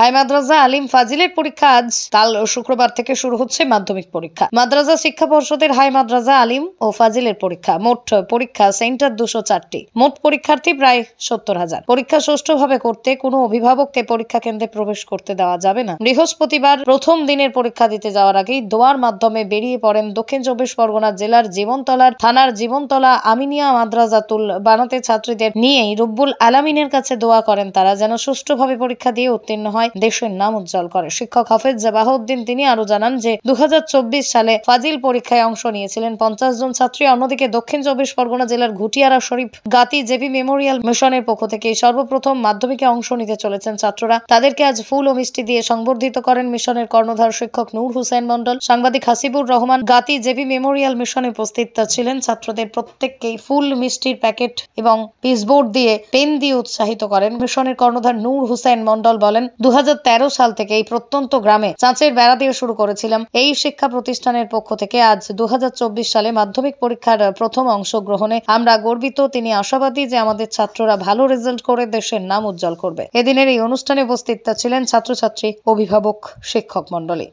High মাদ্রাসা আলিম ফাজিলের পরীক্ষা আজ কাল শুক্রবার থেকে শুরু হচ্ছে মাধ্যমিক পরীক্ষা। মাদ্রাসা শিক্ষা পর্ষদের হাই মাদ্রাসা আলিম ও ফাজিলের পরীক্ষা। মোট পরীক্ষা সেন্টার 204টি। মোট পরীক্ষার্থী প্রায় 70,000। পরীক্ষা সুষ্ঠুভাবে করতে কোনো অভিভাবককে পরীক্ষা কেন্দ্রে প্রবেশ করতে দেওয়া যাবে না। বৃহস্পতিবার প্রথম দিনের পরীক্ষা দিতে যাওয়ার আগেই দোয়ার মাধ্যমে বেরিয়ে পড়েন দক্ষিণ চব্বিশ পরগনা জেলার জীবনতলার থানার জীবনতলা আমিনিয়া মাদ্রাসাতুল বানাতে ছাত্রীদের নিয়েই রব্বুল আলামিনের কাছে দোয়া করেন তারা যেন সুষ্ঠুভাবে পরীক্ষা দিয়ে উত্তীর্ণ হয়, দেশের নাম উজ্জ্বল করে। শিক্ষক হাফেজ জাবাহউদ্দিন তিনি আরো জানান যে 2024 সালে ফাজিল পরীক্ষায় অংশ নিয়েছিলেন 50 জন ছাত্রী। অন্যদিকে দক্ষিণ চব্বিশ পরগনা জেলার ঘুটিয়ারা শরীফ গাতি জেবি মেমোরিয়াল মিশনের পক্ষ থেকে সর্বপ্রথম মাধ্যমিকে অংশ নিতে চলেছেন ছাত্ররা। তাদেরকে আজ ফুল ও মিষ্টি দিয়ে সংবর্ধিত করেন মিশনের কর্ণধার শিক্ষক নূর হোসেন মন্ডল, সাংবাদিক হাসিবুর রহমান। গাতি জেবি মেমোরিয়াল মিশনে উপস্থিত ছিলেন ছাত্রদের প্রত্যেককেই ফুল মিষ্টির প্যাকেট এবং পিসবোর্ড দিয়ে পেন দিয়ে উৎসাহিত করেন। মিশনের কর্ণধার নূর হোসেন মন্ডল বলেন, 2013 সাল থেকে এই প্রত্যন্ত গ্রামে চাঁচের বেড়া দিয়ে শুরু করেছিলাম। এই শিক্ষা প্রতিষ্ঠানের পক্ষ থেকে আজ 2024 সালে মাধ্যমিক পরীক্ষার প্রথম অংশগ্রহণে আমরা গর্বিত। তিনি আশাবাদী যে আমাদের ছাত্ররা ভালো রেজাল্ট করে দেশের নাম উজ্জ্বল করবে। এদিনের এই অনুষ্ঠানে উপস্থিত ছিলেন ছাত্রছাত্রী, অভিভাবক, শিক্ষক মন্ডলী।